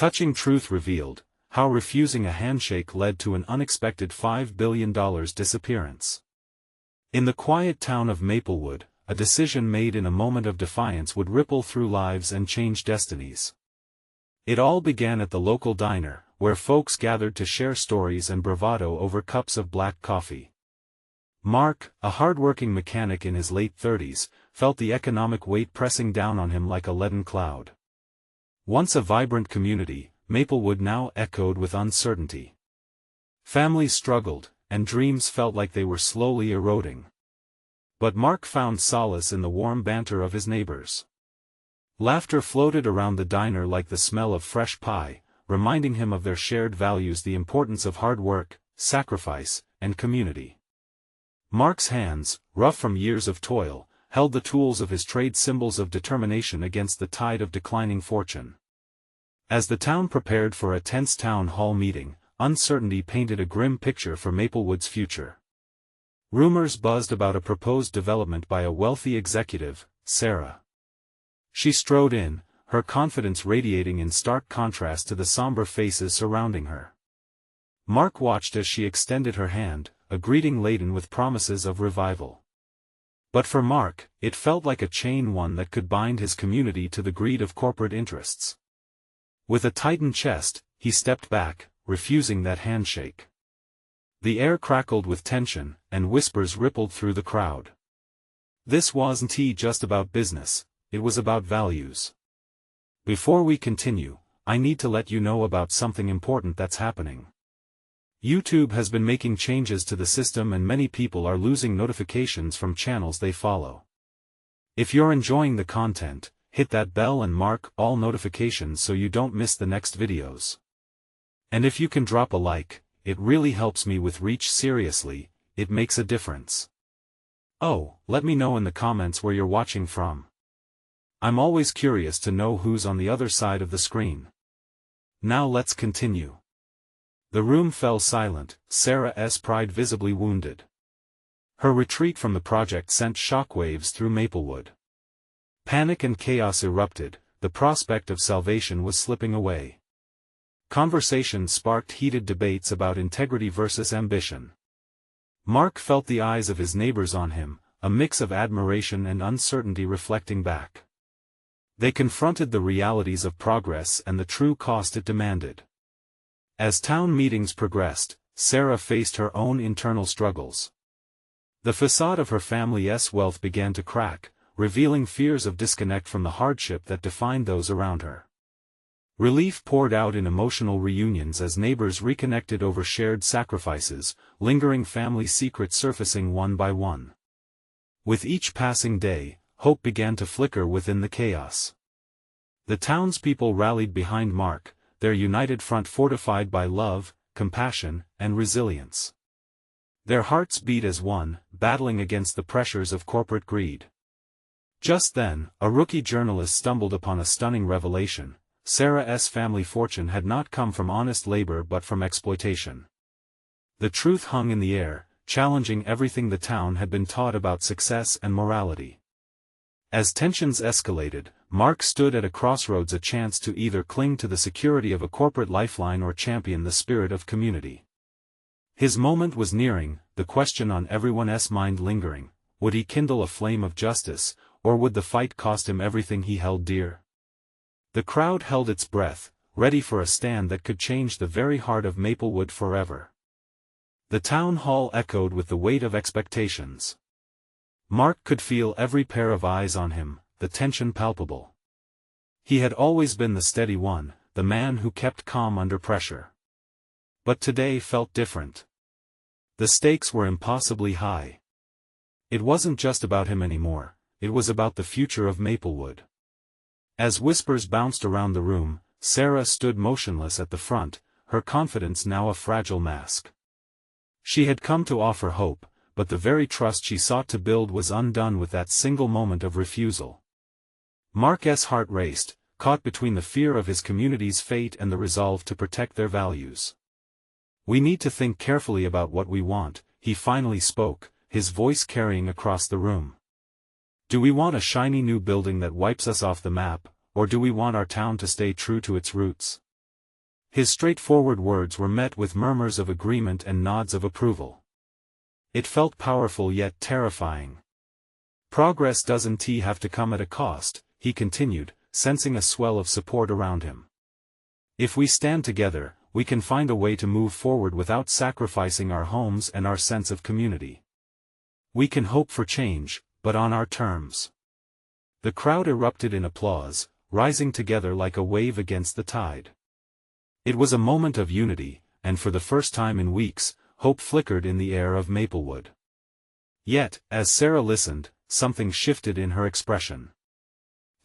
touching truth revealed, how refusing a handshake led to an unexpected $5 billion disappearance. In the quiet town of Maplewood, a decision made in a moment of defiance would ripple through lives and change destinies. It all began at the local diner, where folks gathered to share stories and bravado over cups of black coffee. Mark, a hard-working mechanic in his late 30s, felt the economic weight pressing down on him like a leaden cloud. Once a vibrant community, Maplewood now echoed with uncertainty. Families struggled, and dreams felt like they were slowly eroding. But Mark found solace in the warm banter of his neighbors. Laughter floated around the diner like the smell of fresh pie, reminding him of their shared values, the importance of hard work, sacrifice, and community. Mark's hands, rough from years of toil, held the tools of his trade, symbols of determination against the tide of declining fortune. As the town prepared for a tense town hall meeting, uncertainty painted a grim picture for Maplewood's future. Rumors buzzed about a proposed development by a wealthy executive, Sarah. She strode in, her confidence radiating in stark contrast to the somber faces surrounding her. Mark watched as she extended her hand, a greeting laden with promises of revival. But for Mark, it felt like a chain, one that could bind his community to the greed of corporate interests. With a tightened chest, he stepped back, refusing that handshake. The air crackled with tension, and whispers rippled through the crowd. This wasn't just about business, it was about values. Before we continue, I need to let you know about something important that's happening. YouTube has been making changes to the system, and many people are losing notifications from channels they follow. If you're enjoying the content, hit that bell and mark all notifications so you don't miss the next videos. And if you can drop a like, it really helps me with reach. Seriously, it makes a difference. Oh, let me know in the comments where you're watching from. I'm always curious to know who's on the other side of the screen. Now let's continue. The room fell silent, Sarah's pride visibly wounded. Her retreat from the project sent shockwaves through Maplewood. Panic and chaos erupted, the prospect of salvation was slipping away. Conversations sparked heated debates about integrity versus ambition. Mark felt the eyes of his neighbors on him, a mix of admiration and uncertainty reflecting back. They confronted the realities of progress and the true cost it demanded. As town meetings progressed, Sarah faced her own internal struggles. The facade of her family's wealth began to crack, revealing fears of disconnect from the hardship that defined those around her. Relief poured out in emotional reunions as neighbors reconnected over shared sacrifices, lingering family secrets surfacing one by one. With each passing day, hope began to flicker within the chaos. The townspeople rallied behind Mark, their united front fortified by love, compassion, and resilience. Their hearts beat as one, battling against the pressures of corporate greed. Just then, a rookie journalist stumbled upon a stunning revelation. Sarah's family fortune had not come from honest labor but from exploitation. The truth hung in the air, challenging everything the town had been taught about success and morality. As tensions escalated, Mark stood at a crossroads, a chance to either cling to the security of a corporate lifeline or champion the spirit of community. His moment was nearing, the question on everyone's mind lingering: would he kindle a flame of justice, or would the fight cost him everything he held dear? The crowd held its breath, ready for a stand that could change the very heart of Maplewood forever. The town hall echoed with the weight of expectations. Mark could feel every pair of eyes on him, the tension palpable. He had always been the steady one, the man who kept calm under pressure. But today felt different. The stakes were impossibly high. It wasn't just about him anymore, it was about the future of Maplewood. As whispers bounced around the room, Sarah stood motionless at the front, her confidence now a fragile mask. She had come to offer hope, but the very trust she sought to build was undone with that single moment of refusal. Mark's heart raced, caught between the fear of his community's fate and the resolve to protect their values. "We need to think carefully about what we want," he finally spoke, his voice carrying across the room. "Do we want a shiny new building that wipes us off the map, or do we want our town to stay true to its roots? His straightforward words were met with murmurs of agreement and nods of approval. It felt powerful yet terrifying. Progress doesn't have to come at a cost, he continued, sensing a swell of support around him. If we stand together, we can find a way to move forward without sacrificing our homes and our sense of community. We can hope for change, but on our terms. The crowd erupted in applause, rising together like a wave against the tide. It was a moment of unity, and for the first time in weeks, hope flickered in the air of Maplewood. Yet, as Sarah listened, something shifted in her expression.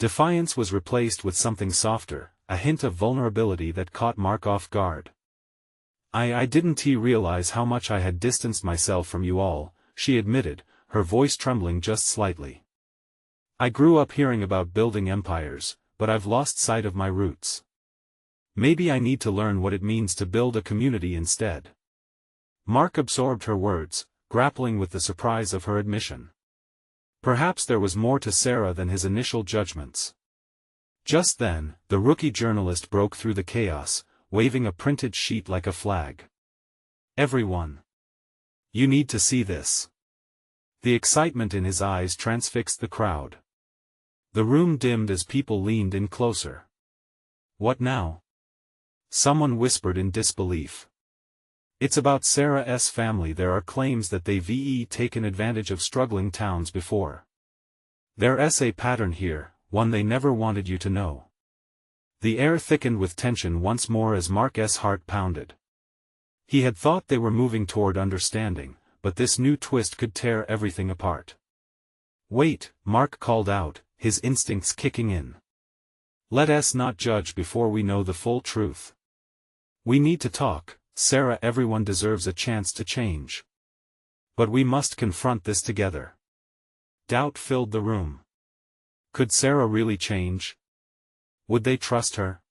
Defiance was replaced with something softer, a hint of vulnerability that caught Mark off guard. I didn't realize how much I had distanced myself from you all, she admitted, her voice trembling just slightly. I grew up hearing about building empires, but I've lost sight of my roots. Maybe I need to learn what it means to build a community instead. Mark absorbed her words, grappling with the surprise of her admission. Perhaps there was more to Sarah than his initial judgments. Just then, the rookie journalist broke through the chaos, waving a printed sheet like a flag. Everyone! You need to see this. The excitement in his eyes transfixed the crowd. The room dimmed as people leaned in closer. What now? Someone whispered in disbelief. It's about Sarah's family. There are claims that they've taken advantage of struggling towns before. There's a pattern here, one they never wanted you to know. The air thickened with tension once more as Mark's heart pounded. He had thought they were moving toward understanding, but this new twist could tear everything apart. Wait, Mark called out, his instincts kicking in. Let us not judge before we know the full truth. We need to talk, Sarah. Everyone deserves a chance to change. But we must confront this together. Doubt filled the room. Could Sarah really change? Would they trust her?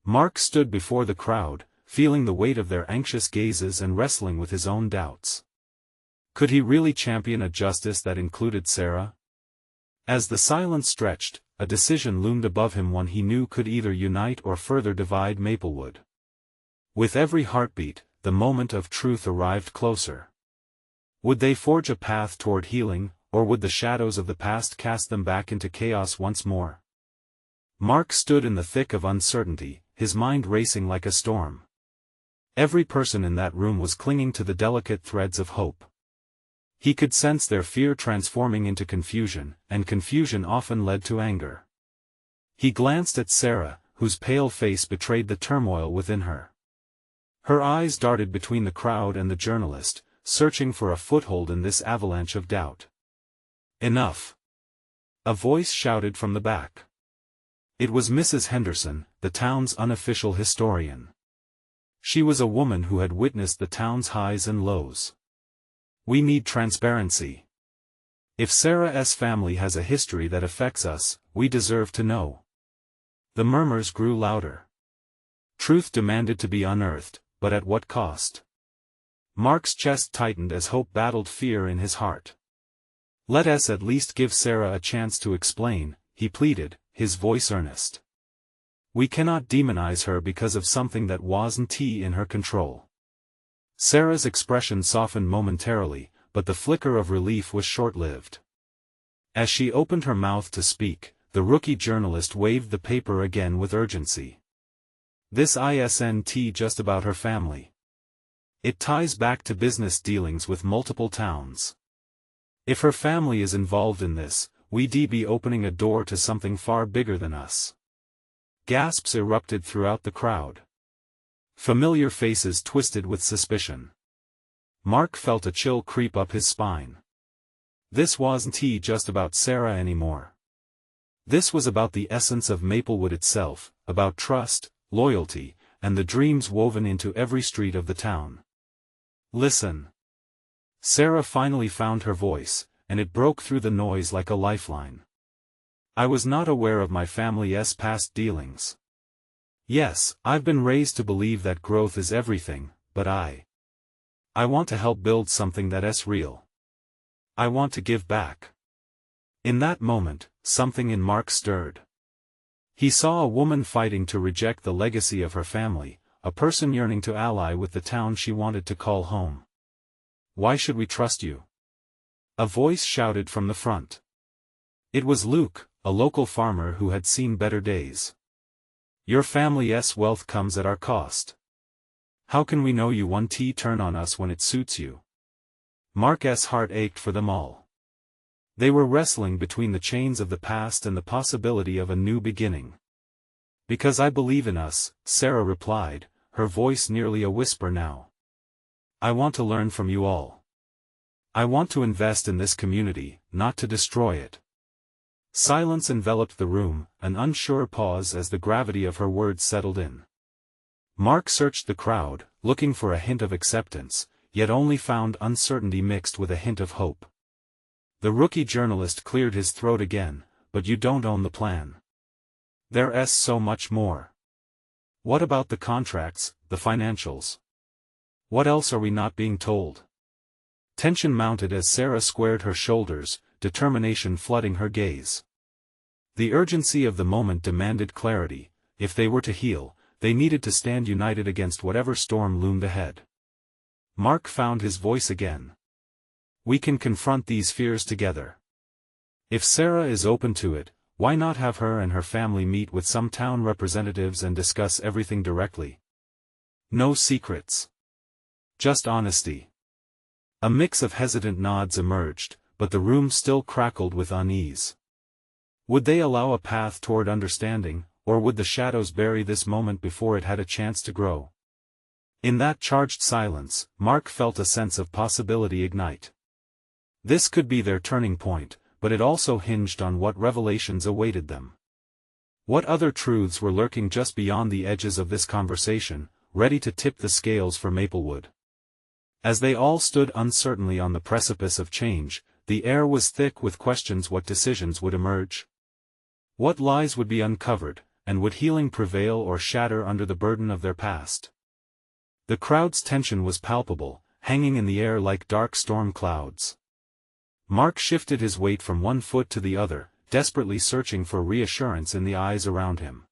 Mark stood before the crowd, feeling the weight of their anxious gazes and wrestling with his own doubts. Could he really champion a justice that included Sarah? As the silence stretched, a decision loomed above him, one he knew could either unite or further divide Maplewood. With every heartbeat, the moment of truth arrived closer. Would they forge a path toward healing, or would the shadows of the past cast them back into chaos once more? Mark stood in the thick of uncertainty, his mind racing like a storm. Every person in that room was clinging to the delicate threads of hope. He could sense their fear transforming into confusion, and confusion often led to anger. He glanced at Sarah, whose pale face betrayed the turmoil within her. Her eyes darted between the crowd and the journalist, searching for a foothold in this avalanche of doubt. Enough! A voice shouted from the back. It was Mrs. Henderson, the town's unofficial historian. She was a woman who had witnessed the town's highs and lows. We need transparency. If Sarah's family has a history that affects us, we deserve to know. The murmurs grew louder. Truth demanded to be unearthed, but at what cost? Mark's chest tightened as hope battled fear in his heart. Let us at least give Sarah a chance to explain, he pleaded, his voice earnest. We cannot demonize her because of something that wasn't in her control. Sarah's expression softened momentarily, but the flicker of relief was short-lived. As she opened her mouth to speak, the rookie journalist waved the paper again with urgency. This isn't just about her family. It ties back to business dealings with multiple towns. If her family is involved in this, we'd be opening a door to something far bigger than us. Gasps erupted throughout the crowd. Familiar faces twisted with suspicion. Mark felt a chill creep up his spine. This wasn't just about Sarah anymore. This was about the essence of Maplewood itself, about trust, loyalty, and the dreams woven into every street of the town. Listen. Sarah finally found her voice, and it broke through the noise like a lifeline. I was not aware of my family's past dealings. Yes, I've been raised to believe that growth is everything, but I want to help build something that's real. I want to give back. In that moment, something in Mark stirred. He saw a woman fighting to reject the legacy of her family, a person yearning to ally with the town she wanted to call home. "Why should we trust you?" a voice shouted from the front. It was Luke, a local farmer who had seen better days. "Your family's wealth comes at our cost. How can we know you won't turn on us when it suits you?" Mark's heart ached for them all. They were wrestling between the chains of the past and the possibility of a new beginning. "Because I believe in us," Sarah replied, her voice nearly a whisper now. "I want to learn from you all. I want to invest in this community, not to destroy it." Silence enveloped the room, an unsure pause as the gravity of her words settled in. Mark searched the crowd, looking for a hint of acceptance, yet only found uncertainty mixed with a hint of hope. The rookie journalist cleared his throat again, "But you don't own the plan. There's so much more. What about the contracts, the financials? What else are we not being told?" Tension mounted as Sarah squared her shoulders, determination flooding her gaze. The urgency of the moment demanded clarity. If they were to heal, they needed to stand united against whatever storm loomed ahead. Mark found his voice again. "We can confront these fears together. If Sarah is open to it, why not have her and her family meet with some town representatives and discuss everything directly? No secrets. Just honesty." A mix of hesitant nods emerged, but the room still crackled with unease. Would they allow a path toward understanding, or would the shadows bury this moment before it had a chance to grow? In that charged silence, Mark felt a sense of possibility ignite. This could be their turning point, but it also hinged on what revelations awaited them. What other truths were lurking just beyond the edges of this conversation, ready to tip the scales for Maplewood? As they all stood uncertainly on the precipice of change, the air was thick with questions: what decisions would emerge? What lies would be uncovered, and would healing prevail or shatter under the burden of their past? The crowd's tension was palpable, hanging in the air like dark storm clouds. Mark shifted his weight from one foot to the other, desperately searching for reassurance in the eyes around him.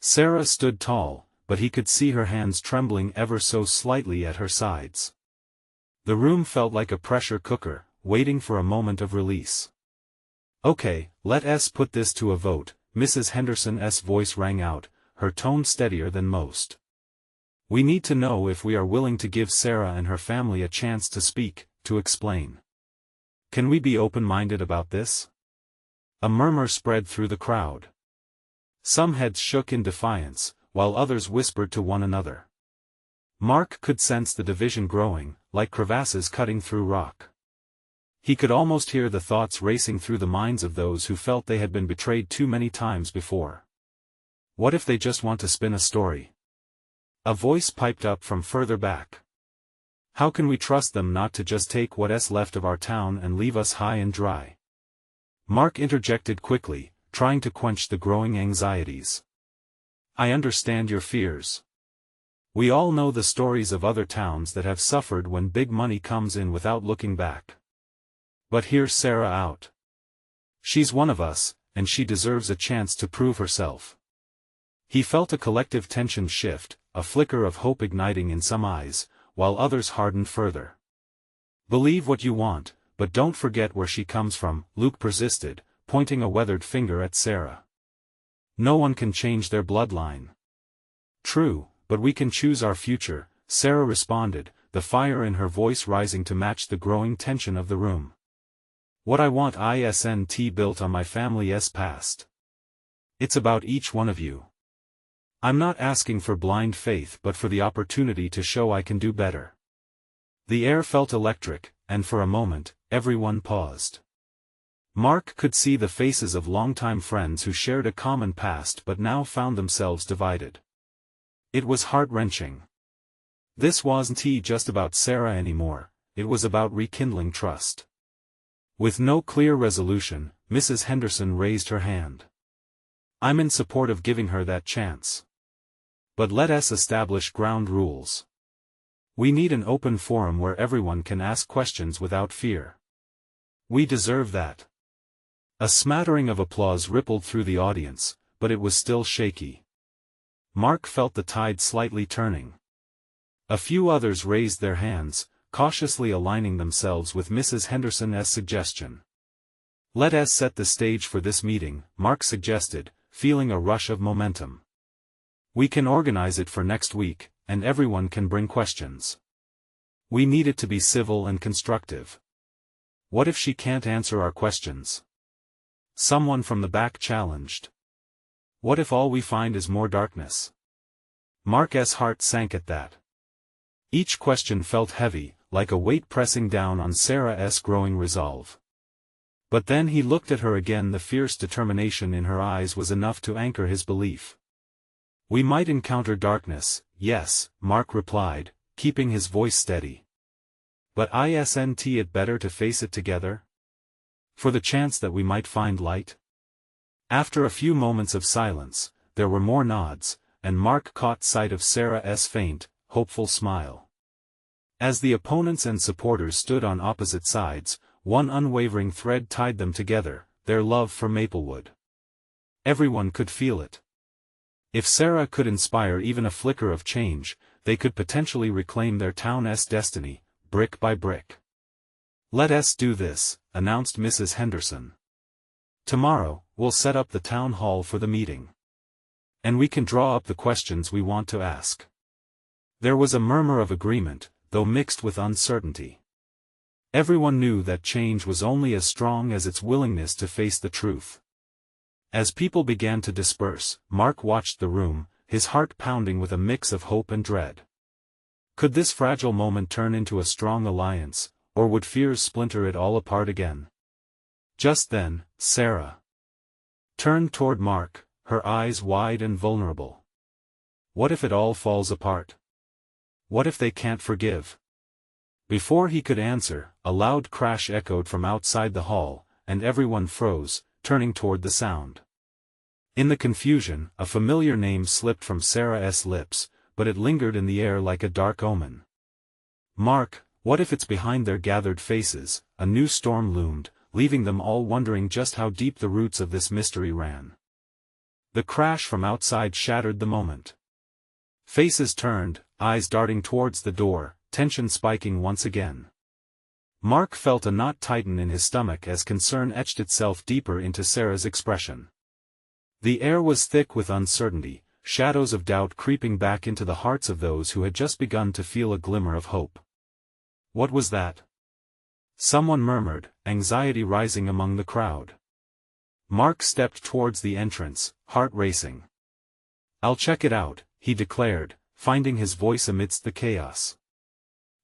Sarah stood tall, but he could see her hands trembling ever so slightly at her sides. The room felt like a pressure cooker, waiting for a moment of release. "Okay, let's put this to a vote," Mrs. Henderson's voice rang out, her tone steadier than most. "We need to know if we are willing to give Sarah and her family a chance to speak, to explain. Can we be open-minded about this?" A murmur spread through the crowd. Some heads shook in defiance, while others whispered to one another. Mark could sense the division growing, like crevasses cutting through rock. He could almost hear the thoughts racing through the minds of those who felt they had been betrayed too many times before. What if they just want to spin a story? A voice piped up from further back. "How can we trust them not to just take what's left of our town and leave us high and dry?" Mark interjected quickly, trying to quench the growing anxieties. "I understand your fears. We all know the stories of other towns that have suffered when big money comes in without looking back. But hear Sarah out. She's one of us, and she deserves a chance to prove herself." He felt a collective tension shift, a flicker of hope igniting in some eyes, while others hardened further. "Believe what you want, but don't forget where she comes from," Luke persisted, pointing a weathered finger at Sarah. "No one can change their bloodline." "True, but we can choose our future," Sarah responded, the fire in her voice rising to match the growing tension of the room. "What I want isn't built on my family's past. It's about each one of you. I'm not asking for blind faith but for the opportunity to show I can do better." The air felt electric, and for a moment, everyone paused. Mark could see the faces of longtime friends who shared a common past but now found themselves divided. It was heart-wrenching. This wasn't just about Sarah anymore, it was about rekindling trust. With no clear resolution, Mrs. Henderson raised her hand. "I'm in support of giving her that chance. But let us establish ground rules. We need an open forum where everyone can ask questions without fear. We deserve that." A smattering of applause rippled through the audience, but it was still shaky. Mark felt the tide slightly turning. A few others raised their hands, cautiously aligning themselves with Mrs. Henderson's suggestion. "Let us set the stage for this meeting," Mark suggested, feeling a rush of momentum. "We can organize it for next week, and everyone can bring questions. We need it to be civil and constructive." "What if she can't answer our questions?" someone from the back challenged. "What if all we find is more darkness?" Mark's heart sank at that. Each question felt heavy, like a weight pressing down on Sarah's growing resolve. But then he looked at her again. The fierce determination in her eyes was enough to anchor his belief. "We might encounter darkness, yes," Mark replied, keeping his voice steady. "But isn't it better to face it together? For the chance that we might find light?" After a few moments of silence, there were more nods, and Mark caught sight of Sarah's faint, hopeful smile. As the opponents and supporters stood on opposite sides, one unwavering thread tied them together: their love for Maplewood. Everyone could feel it. If Sarah could inspire even a flicker of change, they could potentially reclaim their town's destiny, brick by brick. "Let us do this," announced Mrs. Henderson. "Tomorrow, we'll set up the town hall for the meeting. And we can draw up the questions we want to ask." There was a murmur of agreement, though mixed with uncertainty. Everyone knew that change was only as strong as its willingness to face the truth. As people began to disperse, Mark watched the room, his heart pounding with a mix of hope and dread. Could this fragile moment turn into a strong alliance, or would fears splinter it all apart again? Just then, Sarah turned toward Mark, her eyes wide and vulnerable. "What if it all falls apart? What if they can't forgive?" Before he could answer, a loud crash echoed from outside the hall, and everyone froze, turning toward the sound. In the confusion, a familiar name slipped from Sarah's lips, but it lingered in the air like a dark omen. "Mark, what if it's behind their gathered faces?" A new storm loomed, leaving them all wondering just how deep the roots of this mystery ran. The crash from outside shattered the moment. Faces turned, eyes darting towards the door, tension spiking once again. Mark felt a knot tighten in his stomach as concern etched itself deeper into Sarah's expression. The air was thick with uncertainty, shadows of doubt creeping back into the hearts of those who had just begun to feel a glimmer of hope. "What was that?" someone murmured, anxiety rising among the crowd. Mark stepped towards the entrance, heart racing. "I'll check it out," he declared, finding his voice amidst the chaos.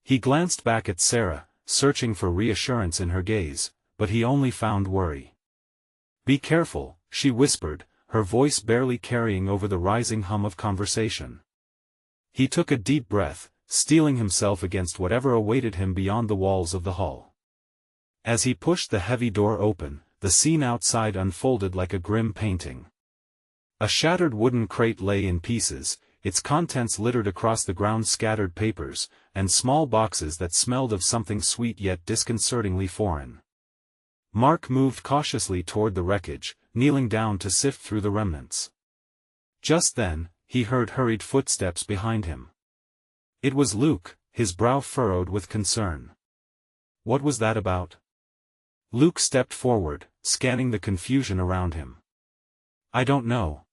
He glanced back at Sarah, searching for reassurance in her gaze, but he only found worry. "Be careful," she whispered, her voice barely carrying over the rising hum of conversation. He took a deep breath, steeling himself against whatever awaited him beyond the walls of the hall. As he pushed the heavy door open, the scene outside unfolded like a grim painting. A shattered wooden crate lay in pieces, its contents littered across the ground: scattered papers, and small boxes that smelled of something sweet yet disconcertingly foreign. Mark moved cautiously toward the wreckage, kneeling down to sift through the remnants. Just then, he heard hurried footsteps behind him. It was Luke, his brow furrowed with concern. "What was that about?" Luke stepped forward, scanning the confusion around him. "I don't know.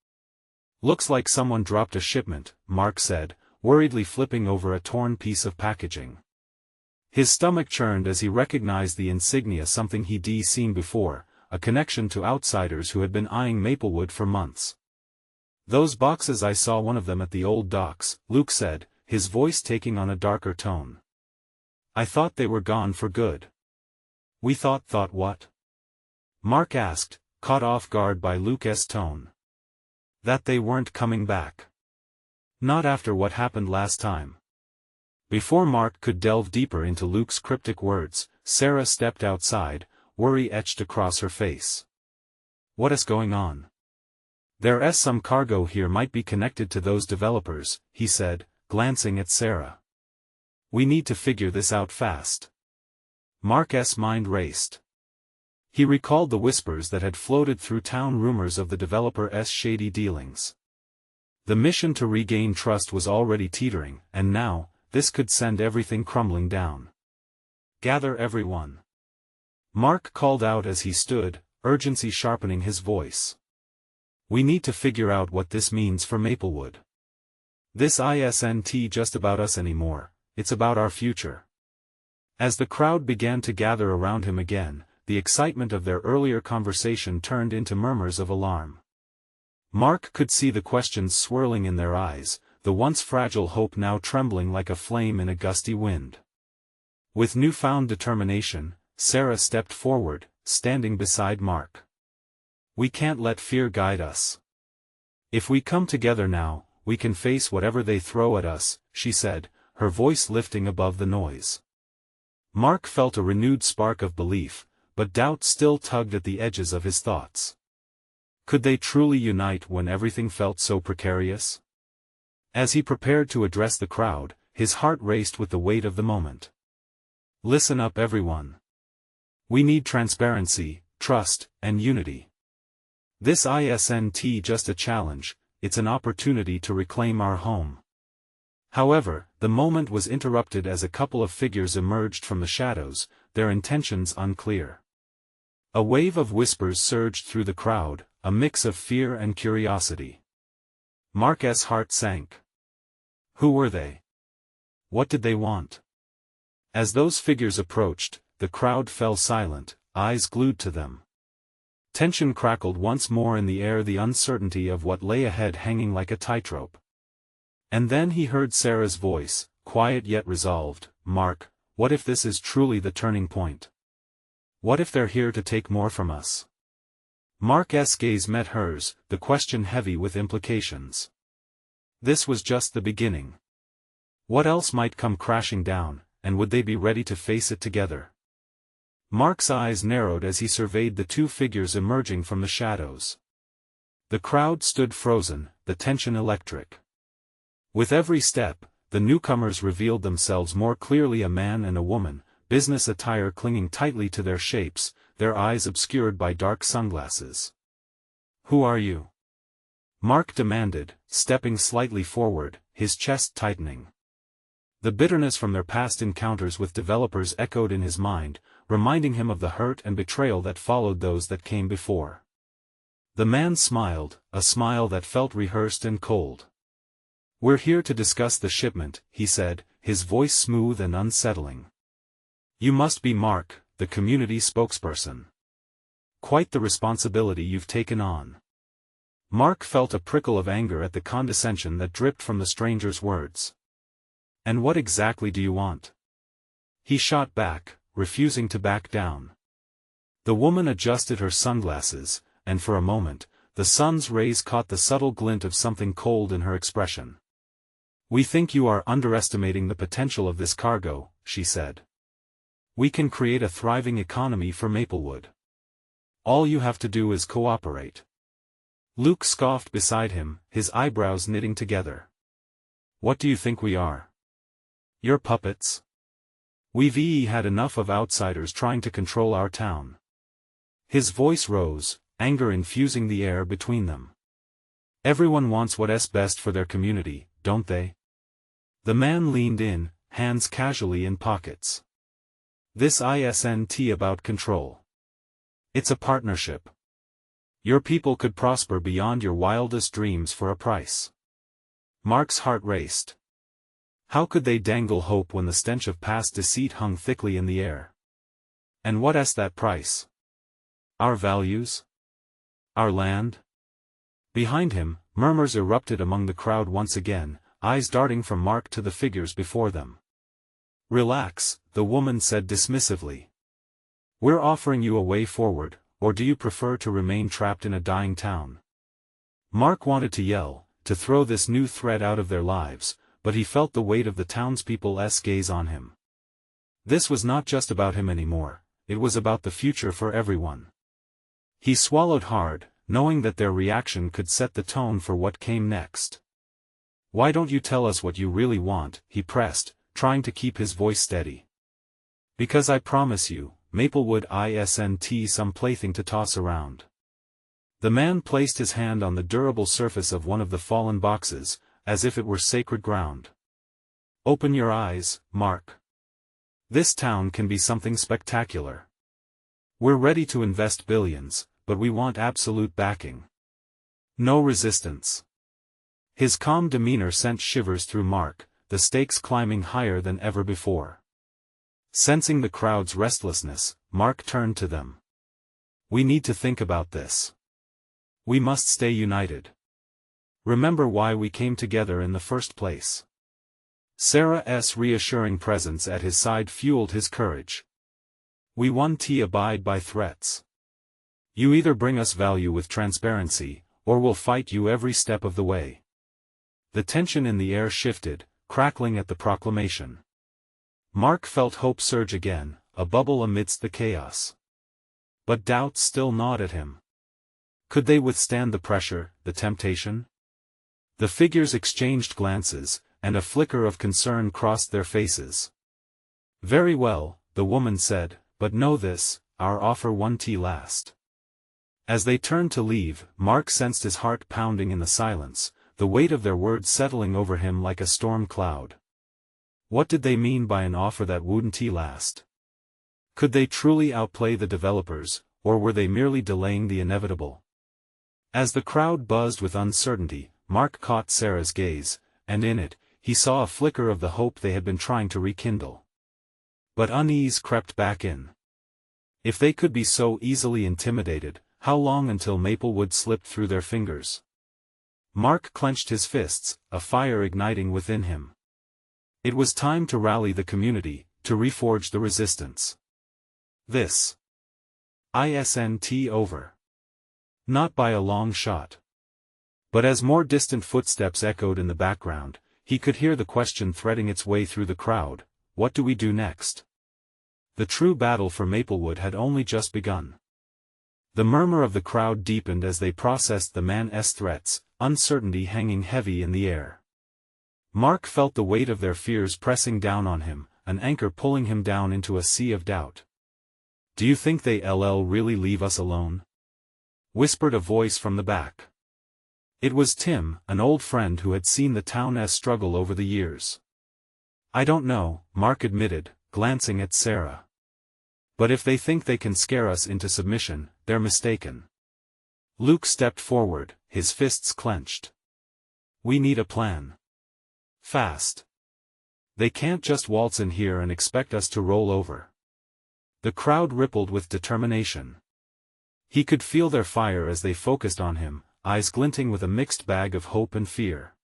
Looks like someone dropped a shipment," Mark said, worriedly flipping over a torn piece of packaging. His stomach churned as he recognized the insignia, something he'd seen before, a connection to outsiders who had been eyeing Maplewood for months. "Those boxes, I saw one of them at the old docks," Luke said, his voice taking on a darker tone. "I thought they were gone for good." "We thought what?" Mark asked, caught off guard by Luke's tone. "That they weren't coming back. Not after what happened last time." Before Mark could delve deeper into Luke's cryptic words, Sarah stepped outside, worry etched across her face. "What is going on?" "There's some cargo here, might be connected to those developers," he said, glancing at Sarah. "We need to figure this out fast." Mark's mind raced. He recalled the whispers that had floated through town, rumors of the developer's shady dealings. The mission to regain trust was already teetering, and now, this could send everything crumbling down. Gather everyone. Mark called out as he stood, urgency sharpening his voice. We need to figure out what this means for Maplewood. This isn't just about us anymore, it's about our future. As the crowd began to gather around him again, the excitement of their earlier conversation turned into murmurs of alarm. Mark could see the questions swirling in their eyes, the once fragile hope now trembling like a flame in a gusty wind. With newfound determination, Sarah stepped forward, standing beside Mark. We can't let fear guide us. If we come together now, we can face whatever they throw at us, she said, her voice lifting above the noise. Mark felt a renewed spark of belief, but doubt still tugged at the edges of his thoughts. Could they truly unite when everything felt so precarious? As he prepared to address the crowd, his heart raced with the weight of the moment. Listen up everyone. We need transparency, trust, and unity. This isn't just a challenge, it's an opportunity to reclaim our home. However, the moment was interrupted as a couple of figures emerged from the shadows, their intentions unclear. A wave of whispers surged through the crowd, a mix of fear and curiosity. Mark's heart sank. Who were they? What did they want? As those figures approached, the crowd fell silent, eyes glued to them. Tension crackled once more in the air, the uncertainty of what lay ahead hanging like a tightrope. And then he heard Sarah's voice, quiet yet resolved. Mark, what if this is truly the turning point? What if they're here to take more from us? Mark's gaze met hers, the question heavy with implications. This was just the beginning. What else might come crashing down, and would they be ready to face it together? Mark's eyes narrowed as he surveyed the two figures emerging from the shadows. The crowd stood frozen, the tension electric. With every step, the newcomers revealed themselves more clearly, a man and a woman, business attire clinging tightly to their shapes, their eyes obscured by dark sunglasses. Who are you? Mark demanded, stepping slightly forward, his chest tightening. The bitterness from their past encounters with developers echoed in his mind, reminding him of the hurt and betrayal that followed those that came before. The man smiled, a smile that felt rehearsed and cold. We're here to discuss the shipment, he said, his voice smooth and unsettling. You must be Mark, the community spokesperson. Quite the responsibility you've taken on. Mark felt a prickle of anger at the condescension that dripped from the stranger's words. And what exactly do you want? He shot back, refusing to back down. The woman adjusted her sunglasses, and for a moment, the sun's rays caught the subtle glint of something cold in her expression. We think you are underestimating the potential of this cargo, she said. We can create a thriving economy for Maplewood. All you have to do is cooperate. Luke scoffed beside him, his eyebrows knitting together. What do you think we are? Your puppets? We've had enough of outsiders trying to control our town. His voice rose, anger infusing the air between them. Everyone wants what's best for their community, don't they? The man leaned in, hands casually in pockets. This isn't about control. It's a partnership. Your people could prosper beyond your wildest dreams for a price. Mark's heart raced. How could they dangle hope when the stench of past deceit hung thickly in the air? And what's that price? Our values? Our land? Behind him, murmurs erupted among the crowd once again, eyes darting from Mark to the figures before them. Relax, the woman said dismissively. We're offering you a way forward, or do you prefer to remain trapped in a dying town? Mark wanted to yell, to throw this new threat out of their lives, but he felt the weight of the townspeople's gaze on him. This was not just about him anymore, it was about the future for everyone. He swallowed hard, knowing that their reaction could set the tone for what came next. Why don't you tell us what you really want, he pressed, trying to keep his voice steady. Because I promise you, Maplewood isn't some plaything to toss around. The man placed his hand on the durable surface of one of the fallen boxes, as if it were sacred ground. Open your eyes, Mark. This town can be something spectacular. We're ready to invest billions, but we want absolute backing. No resistance. His calm demeanor sent shivers through Mark, the stakes climbing higher than ever before. Sensing the crowd's restlessness, Mark turned to them. We need to think about this. We must stay united. Remember why we came together in the first place. Sarah's reassuring presence at his side fueled his courage. We won't abide by threats. You either bring us value with transparency, or we'll fight you every step of the way. The tension in the air shifted, crackling at the proclamation. Mark felt hope surge again, a bubble amidst the chaos. But doubts still gnawed at him. Could they withstand the pressure, the temptation? The figures exchanged glances, and a flicker of concern crossed their faces. Very well, the woman said, but know this, our offer won't last. As they turned to leave, Mark sensed his heart pounding in the silence, the weight of their words settling over him like a storm cloud. What did they mean by an offer that wouldn't last? Could they truly outplay the developers, or were they merely delaying the inevitable? As the crowd buzzed with uncertainty, Mark caught Sarah's gaze, and in it, he saw a flicker of the hope they had been trying to rekindle. But unease crept back in. If they could be so easily intimidated, how long until Maplewood slipped through their fingers? Mark clenched his fists, a fire igniting within him. It was time to rally the community, to reforge the resistance. This isn't over. Not by a long shot. But as more distant footsteps echoed in the background, he could hear the question threading its way through the crowd, what do we do next? The true battle for Maplewood had only just begun. The murmur of the crowd deepened as they processed the man's threats, uncertainty hanging heavy in the air. Mark felt the weight of their fears pressing down on him, an anchor pulling him down into a sea of doubt. Do you think they'll really leave us alone? Whispered a voice from the back. It was Tim, an old friend who had seen the town's struggle over the years. I don't know, Mark admitted, glancing at Sarah. But if they think they can scare us into submission, they're mistaken. Luke stepped forward, his fists clenched. We need a plan. Fast. They can't just waltz in here and expect us to roll over. The crowd rippled with determination. He could feel their fire as they focused on him, eyes glinting with a mixed bag of hope and fear.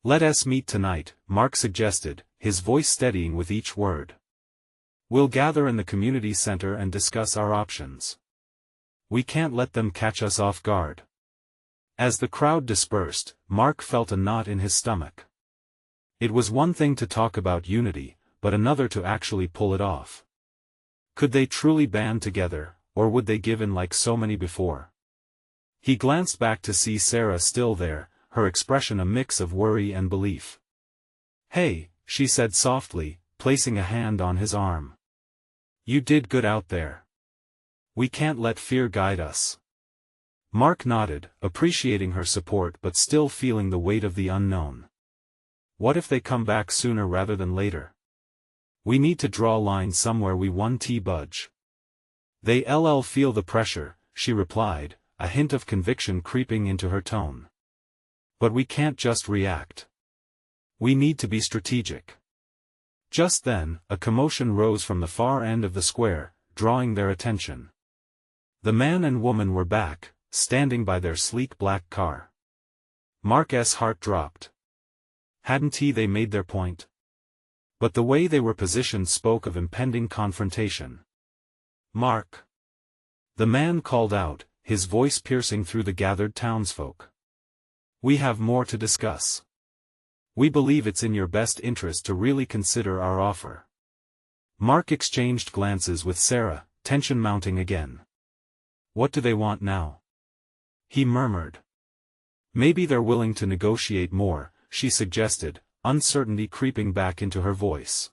Let us meet tonight, Mark suggested, his voice steadying with each word. We'll gather in the community center and discuss our options. We can't let them catch us off guard. As the crowd dispersed, Mark felt a knot in his stomach. It was one thing to talk about unity, but another to actually pull it off. Could they truly band together, or would they give in like so many before? He glanced back to see Sarah still there, her expression a mix of worry and belief. Hey, she said softly, placing a hand on his arm. You did good out there. We can't let fear guide us. Mark nodded, appreciating her support but still feeling the weight of the unknown. What if they come back sooner rather than later? We need to draw a line somewhere we won't budge. They'll feel the pressure, she replied, a hint of conviction creeping into her tone. But we can't just react. We need to be strategic. Just then, a commotion rose from the far end of the square, drawing their attention. The man and woman were back, standing by their sleek black car. Mark's heart dropped. Hadn't they made their point? But the way they were positioned spoke of impending confrontation. Mark. The man called out, his voice piercing through the gathered townsfolk. We have more to discuss. We believe it's in your best interest to really consider our offer. Mark exchanged glances with Sarah, tension mounting again. What do they want now? He murmured. Maybe they're willing to negotiate more, she suggested, uncertainty creeping back into her voice.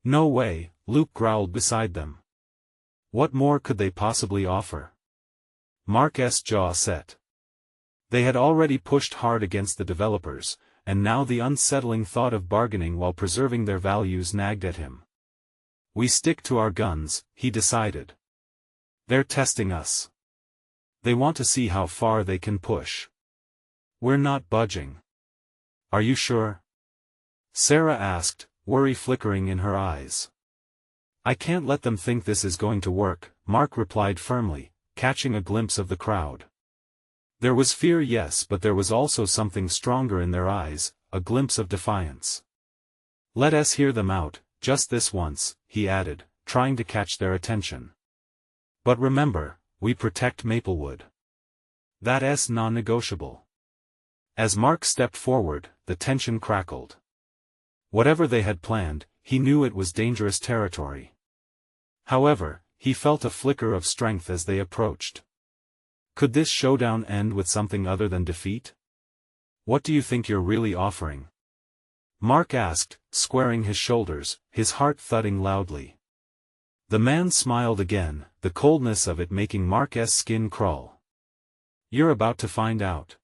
No way, Luke growled beside them. What more could they possibly offer? Mark's jaw set. They had already pushed hard against the developers, and now the unsettling thought of bargaining while preserving their values nagged at him. We stick to our guns, he decided. They're testing us. They want to see how far they can push. We're not budging. Are you sure? Sarah asked, worry flickering in her eyes. I can't let them think this is going to work, Mark replied firmly, catching a glimpse of the crowd. There was fear, yes, but there was also something stronger in their eyes, a glimpse of defiance. Let us hear them out, just this once, he added, trying to catch their attention. But remember, we protect Maplewood. That's non-negotiable. As Mark stepped forward, the tension crackled. Whatever they had planned, he knew it was dangerous territory. However, he felt a flicker of strength as they approached. Could this showdown end with something other than defeat? What do you think you're really offering? Mark asked, squaring his shoulders, his heart thudding loudly. The man smiled again, the coldness of it making Mark's skin crawl. You're about to find out.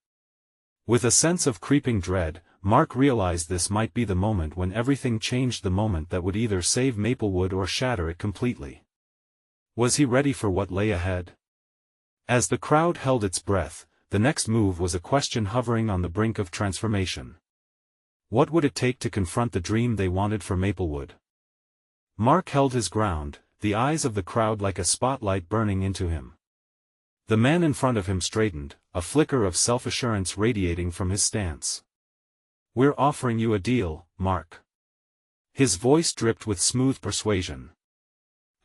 With a sense of creeping dread, Mark realized this might be the moment when everything changed, the moment that would either save Maplewood or shatter it completely. Was he ready for what lay ahead? As the crowd held its breath, the next move was a question hovering on the brink of transformation. What would it take to confront the dream they wanted for Maplewood? Mark held his ground, the eyes of the crowd like a spotlight burning into him. The man in front of him straightened, a flicker of self-assurance radiating from his stance. We're offering you a deal, Mark. His voice dripped with smooth persuasion.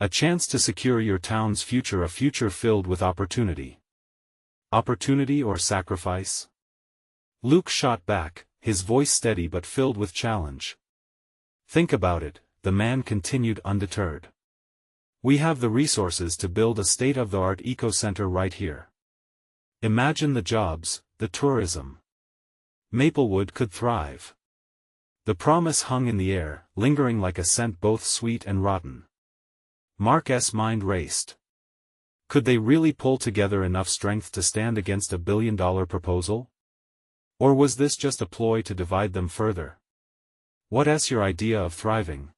A chance to secure your town's future, a future filled with opportunity. Opportunity or sacrifice? Luke shot back, his voice steady but filled with challenge. Think about it, the man continued undeterred. We have the resources to build a state-of-the-art eco-center right here. Imagine the jobs, the tourism. Maplewood could thrive. The promise hung in the air, lingering like a scent both sweet and rotten. Mark's mind raced. Could they really pull together enough strength to stand against a billion-dollar proposal? Or was this just a ploy to divide them further? What's your idea of thriving?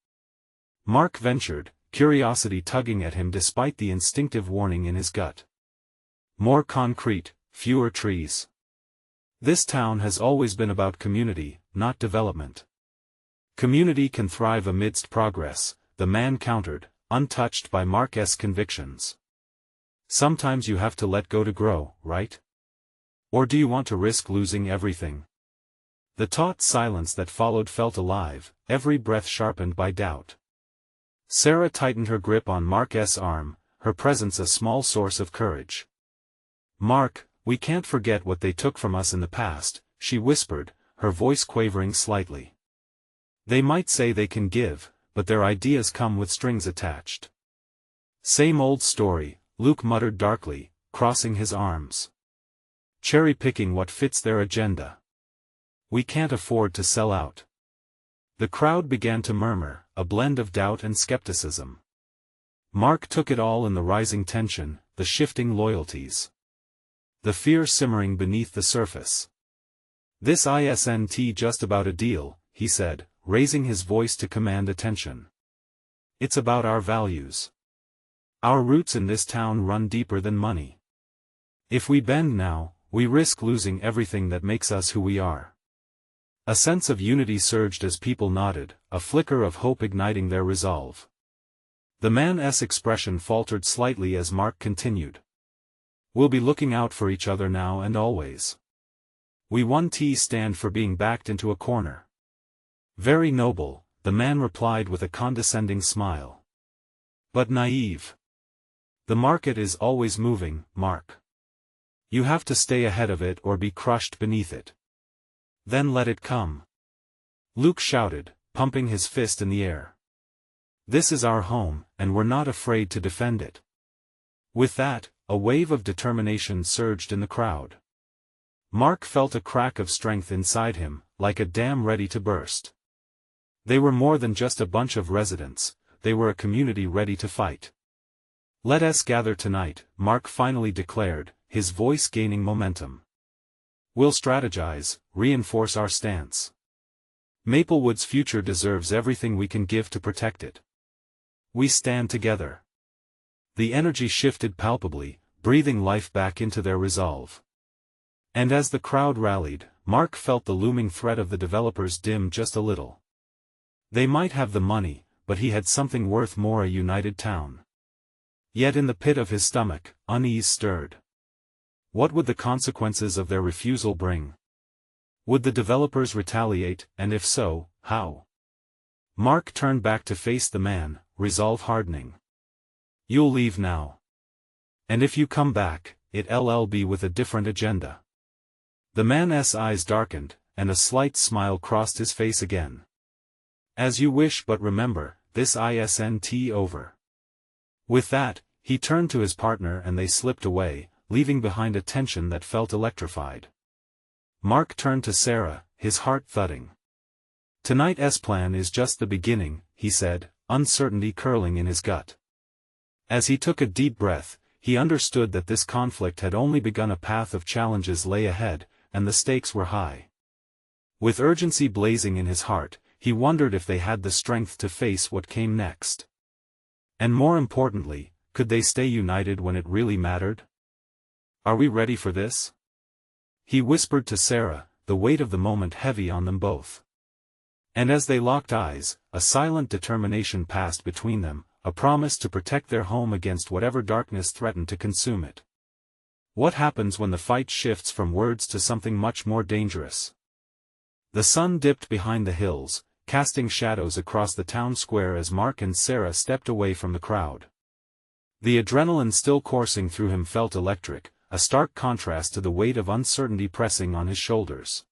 Mark ventured, curiosity tugging at him despite the instinctive warning in his gut. More concrete, fewer trees. This town has always been about community, not development. Community can thrive amidst progress, the man countered, untouched by Mark's convictions. Sometimes you have to let go to grow, right? Or do you want to risk losing everything? The taut silence that followed felt alive, every breath sharpened by doubt. Sarah tightened her grip on Mark's arm, her presence a small source of courage. Mark, we can't forget what they took from us in the past, she whispered, her voice quavering slightly. They might say they can give, but their ideas come with strings attached. Same old story, Luke muttered darkly, crossing his arms. Cherry-picking what fits their agenda. We can't afford to sell out. The crowd began to murmur, a blend of doubt and skepticism. Mark took it all in, the rising tension, the shifting loyalties. The fear simmering beneath the surface. This isn't just about a deal, he said, raising his voice to command attention. It's about our values. Our roots in this town run deeper than money. If we bend now, we risk losing everything that makes us who we are. A sense of unity surged as people nodded, a flicker of hope igniting their resolve. The man's expression faltered slightly as Mark continued. We'll be looking out for each other now and always. We won't stand for being backed into a corner. Very noble, the man replied with a condescending smile. But naive. The market is always moving, Mark. You have to stay ahead of it or be crushed beneath it. Then let it come. Luke shouted, pumping his fist in the air. This is our home, and we're not afraid to defend it. With that, a wave of determination surged in the crowd. Mark felt a crack of strength inside him, like a dam ready to burst. They were more than just a bunch of residents, they were a community ready to fight. Let us gather tonight, Mark finally declared, his voice gaining momentum. "We'll strategize, reinforce our stance. Maplewood's future deserves everything we can give to protect it. We stand together." The energy shifted palpably, breathing life back into their resolve. And as the crowd rallied, Mark felt the looming threat of the developers dim just a little. They might have the money, but he had something worth more: a united town. Yet in the pit of his stomach, unease stirred. What would the consequences of their refusal bring? Would the developers retaliate, and if so, how? Mark turned back to face the man, resolve hardening. "You'll leave now. And if you come back, it'll be with a different agenda." The man's eyes darkened, and a slight smile crossed his face again. "As you wish, but remember, this isn't over." With that, he turned to his partner and they slipped away, leaving behind a tension that felt electrified. Mark turned to Sarah, his heart thudding. "Tonight's plan is just the beginning," he said, uncertainty curling in his gut. As he took a deep breath, he understood that this conflict had only begun. A path of challenges lay ahead, and the stakes were high. With urgency blazing in his heart, he wondered if they had the strength to face what came next. And more importantly, could they stay united when it really mattered? "Are we ready for this?" he whispered to Sarah, the weight of the moment heavy on them both. And as they locked eyes, a silent determination passed between them, a promise to protect their home against whatever darkness threatened to consume it. What happens when the fight shifts from words to something much more dangerous? The sun dipped behind the hills, casting shadows across the town square as Mark and Sarah stepped away from the crowd. The adrenaline still coursing through him felt electric, a stark contrast to the weight of uncertainty pressing on his shoulders.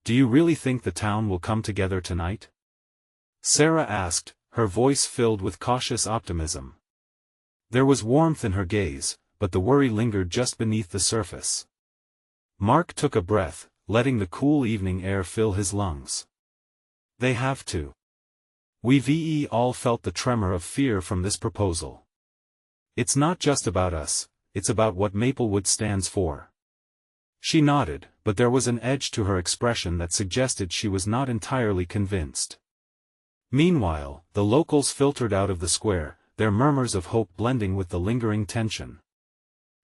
"Do you really think the town will come together tonight?" Sarah asked, her voice filled with cautious optimism. There was warmth in her gaze, but the worry lingered just beneath the surface. Mark took a breath, letting the cool evening air fill his lungs. "They have to." We've all felt the tremor of fear from this proposal. "It's not just about us, it's about what Maplewood stands for." She nodded, but there was an edge to her expression that suggested she was not entirely convinced. Meanwhile, the locals filtered out of the square, their murmurs of hope blending with the lingering tension.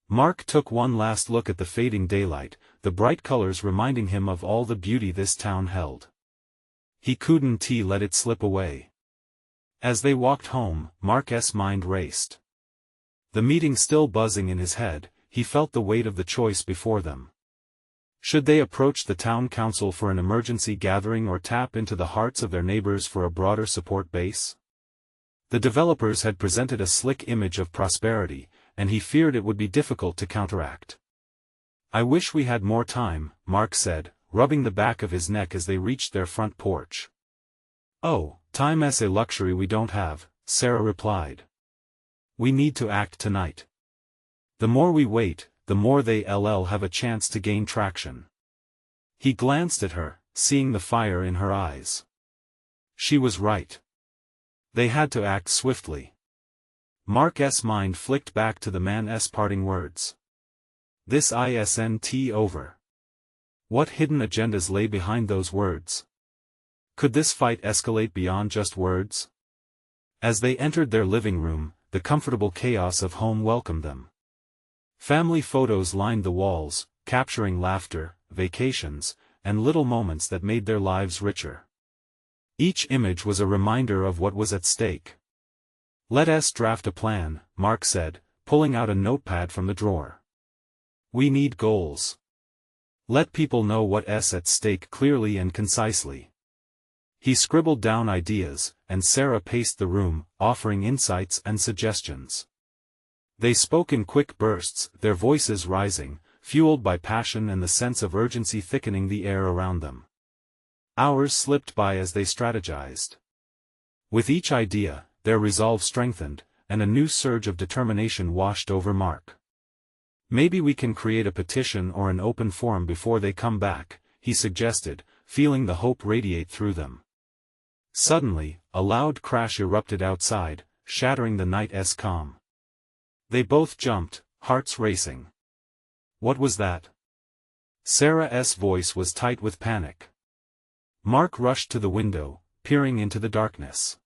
Mark took one last look at the fading daylight, the bright colors reminding him of all the beauty this town held. He couldn't let it slip away. As they walked home, Mark's mind raced. The meeting still buzzing in his head, he felt the weight of the choice before them. Should they approach the town council for an emergency gathering or tap into the hearts of their neighbors for a broader support base? The developers had presented a slick image of prosperity, and he feared it would be difficult to counteract. "I wish we had more time," Mark said, rubbing the back of his neck as they reached their front porch. "Oh, time's a luxury we don't have," Sarah replied. "We need to act tonight. The more we wait, the more they'll have a chance to gain traction." He glanced at her, seeing the fire in her eyes. She was right. They had to act swiftly. Mark's mind flicked back to the man's parting words. This isn't over. What hidden agendas lay behind those words? Could this fight escalate beyond just words? As they entered their living room, the comfortable chaos of home welcomed them. Family photos lined the walls, capturing laughter, vacations, and little moments that made their lives richer. Each image was a reminder of what was at stake. "Let's draft a plan," Mark said, pulling out a notepad from the drawer. "We need goals. Let people know what's at stake clearly and concisely." He scribbled down ideas, and Sarah paced the room, offering insights and suggestions. They spoke in quick bursts, their voices rising, fueled by passion and the sense of urgency thickening the air around them. Hours slipped by as they strategized. With each idea, their resolve strengthened, and a new surge of determination washed over Mark. "Maybe we can create a petition or an open forum before they come back," he suggested, feeling the hope radiate through them. Suddenly, a loud crash erupted outside, shattering the night's calm. They both jumped, hearts racing. What was that? Sarah's voice was tight with panic. Mark rushed to the window, peering into the darkness.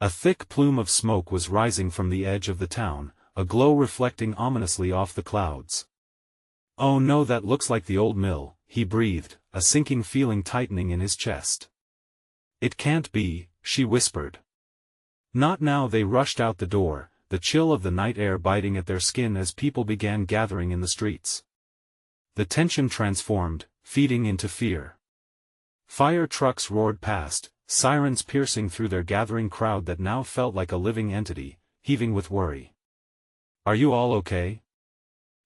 A thick plume of smoke was rising from the edge of the town, a glow reflecting ominously off the clouds. "Oh no, that looks like the old mill," he breathed, a sinking feeling tightening in his chest. "It can't be," she whispered. Not now. They rushed out the door, the chill of the night air biting at their skin as people began gathering in the streets. The tension transformed, feeding into fear. Fire trucks roared past, sirens piercing through their gathering crowd that now felt like a living entity, heaving with worry. "Are you all okay?"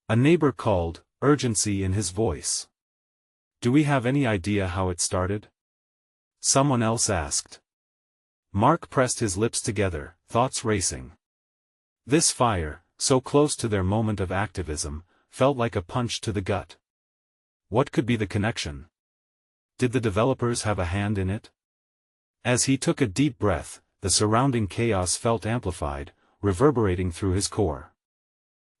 A neighbor called, urgency in his voice. "Do we have any idea how it started?" someone else asked. Mark pressed his lips together, thoughts racing. This fire, so close to their moment of activism, felt like a punch to the gut. What could be the connection? Did the developers have a hand in it? As he took a deep breath, the surrounding chaos felt amplified, reverberating through his core.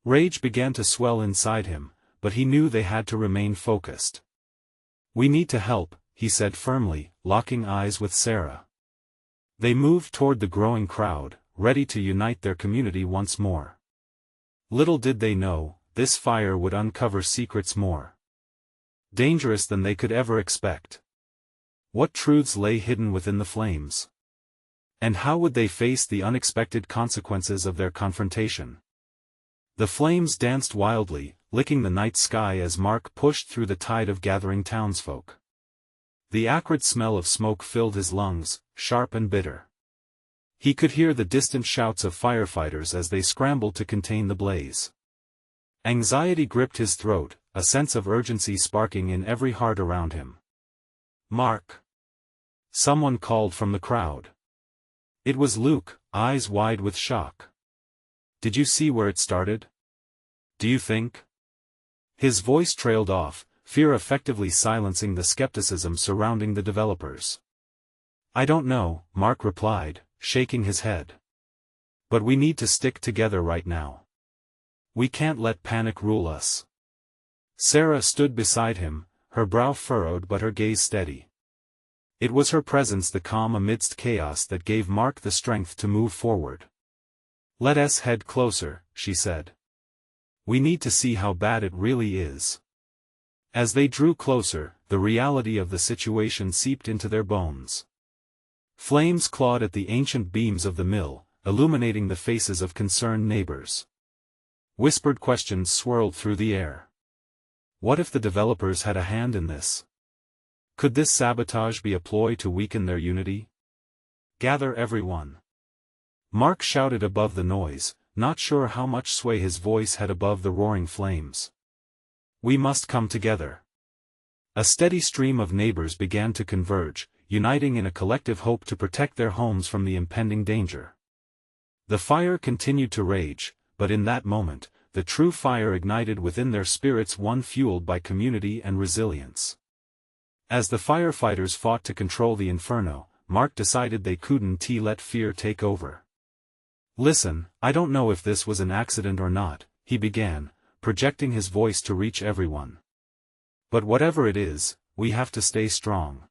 Rage began to swell inside him, but he knew they had to remain focused. "We need to help," he said firmly, locking eyes with Sarah. They moved toward the growing crowd, ready to unite their community once more. Little did they know, this fire would uncover secrets more dangerous than they could ever expect. What truths lay hidden within the flames? And how would they face the unexpected consequences of their confrontation? The flames danced wildly, licking the night sky as Mark pushed through the tide of gathering townsfolk. The acrid smell of smoke filled his lungs, sharp and bitter. He could hear the distant shouts of firefighters as they scrambled to contain the blaze. Anxiety gripped his throat, a sense of urgency sparking in every heart around him. "Mark!" someone called from the crowd. It was Luke, eyes wide with shock. "Did you see where it started? Do you think?" His voice trailed off, fear effectively silencing the skepticism surrounding the developers. "I don't know," Mark replied, shaking his head. "But we need to stick together right now. We can't let panic rule us." Sarah stood beside him, her brow furrowed but her gaze steady. It was her presence, the calm amidst chaos, that gave Mark the strength to move forward. "Let us head closer," she said. "We need to see how bad it really is." As they drew closer, the reality of the situation seeped into their bones. Flames clawed at the ancient beams of the mill, illuminating the faces of concerned neighbors. Whispered questions swirled through the air. What if the developers had a hand in this? Could this sabotage be a ploy to weaken their unity? "Gather everyone!" Mark shouted above the noise, not sure how much sway his voice had above the roaring flames. "We must come together." A steady stream of neighbors began to converge, uniting in a collective hope to protect their homes from the impending danger. The fire continued to rage, but in that moment, the true fire ignited within their spirits, one fueled by community and resilience. As the firefighters fought to control the inferno, Mark decided they couldn't let fear take over. "Listen, I don't know if this was an accident or not," he began, projecting his voice to reach everyone. "But whatever it is, we have to stay strong.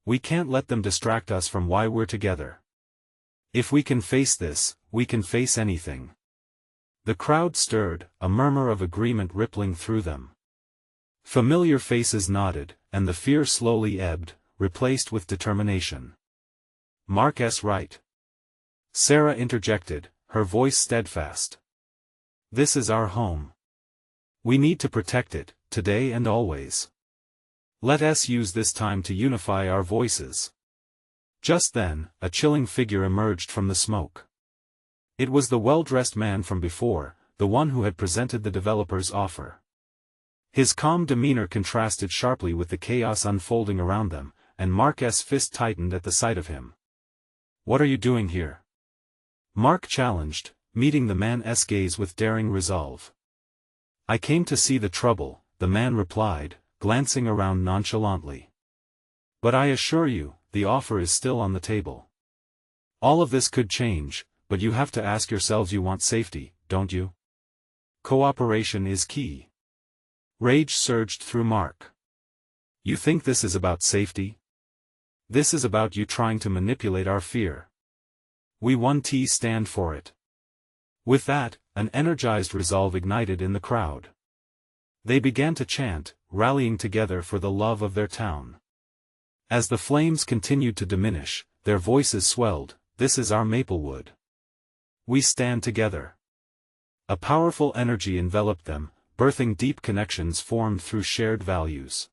We can't let them distract us from why we're together. If we can face this, we can face anything." The crowd stirred, a murmur of agreement rippling through them. Familiar faces nodded, and the fear slowly ebbed, replaced with determination. "Mark's right," Sarah interjected, her voice steadfast. "This is our home. We need to protect it, today and always. Let us use this time to unify our voices." Just then, a chilling figure emerged from the smoke. It was the well-dressed man from before, the one who had presented the developer's offer. His calm demeanor contrasted sharply with the chaos unfolding around them, and Mark's fist tightened at the sight of him. "What are you doing here?" Mark challenged, meeting the man's gaze with daring resolve. "I came to see the trouble," the man replied, glancing around nonchalantly. "But I assure you, the offer is still on the table. All of this could change, but you have to ask yourselves, you want safety, don't you? Cooperation is key." Rage surged through Mark. You think this is about safety? This is about you trying to manipulate our fear. We won't stand for it. With that, an energized resolve ignited in the crowd. They began to chant, rallying together for the love of their town. As the flames continued to diminish, their voices swelled, "This is our Maplewood. We stand together." A powerful energy enveloped them, birthing deep connections formed through shared values.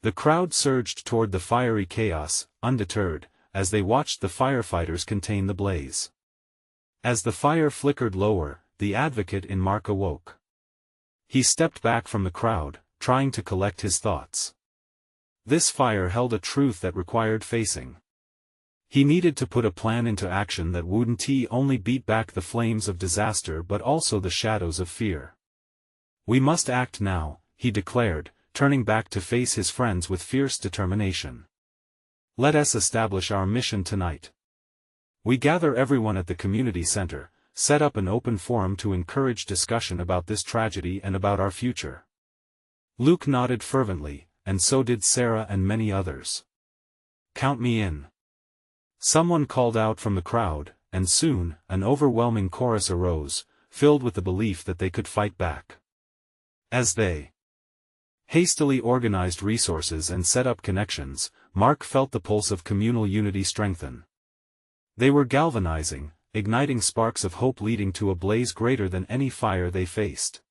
The crowd surged toward the fiery chaos, undeterred, as they watched the firefighters contain the blaze. As the fire flickered lower, the advocate in Mark awoke. He stepped back from the crowd, trying to collect his thoughts. This fire held a truth that required facing. He needed to put a plan into action that wouldn't only beat back the flames of disaster but also the shadows of fear. "We must act now," he declared, turning back to face his friends with fierce determination. "Let us establish our mission tonight. We gather everyone at the community center, set up an open forum to encourage discussion about this tragedy and about our future." Luke nodded fervently, and so did Sarah and many others. "Count me in." Someone called out from the crowd, and soon, an overwhelming chorus arose, filled with the belief that they could fight back. As they hastily organized resources and set up connections, Mark felt the pulse of communal unity strengthen. They were galvanizing, igniting sparks of hope leading to a blaze greater than any fire they faced.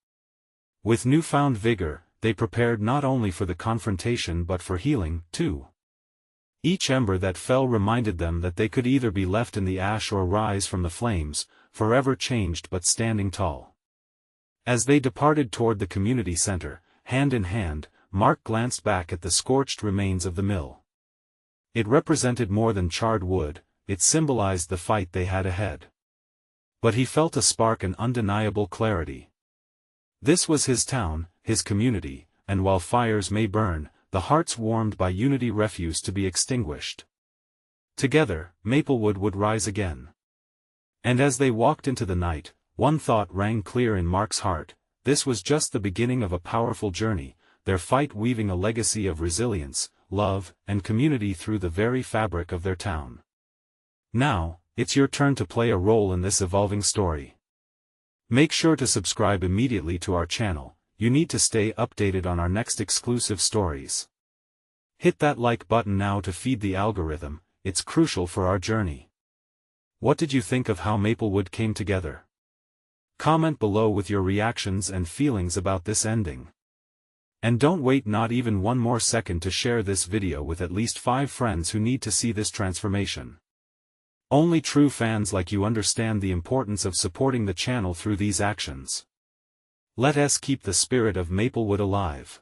With newfound vigor, they prepared not only for the confrontation but for healing, too. Each ember that fell reminded them that they could either be left in the ash or rise from the flames, forever changed but standing tall. As they departed toward the community center, hand in hand, Mark glanced back at the scorched remains of the mill. It represented more than charred wood, it symbolized the fight they had ahead. But he felt a spark and undeniable clarity. This was his town, his community, and while fires may burn, the hearts warmed by unity refuse to be extinguished. Together, Maplewood would rise again. And as they walked into the night, one thought rang clear in Mark's heart: this was just the beginning of a powerful journey, their fight weaving a legacy of resilience, love, and community through the very fabric of their town. Now, it's your turn to play a role in this evolving story. Make sure to subscribe immediately to our channel. You need to stay updated on our next exclusive stories. Hit that like button now to feed the algorithm, it's crucial for our journey. What did you think of how Maplewood came together? Comment below with your reactions and feelings about this ending. And don't wait not even one more second to share this video with at least 5 friends who need to see this transformation. Only true fans like you understand the importance of supporting the channel through these actions. Let us keep the spirit of Maplewood alive.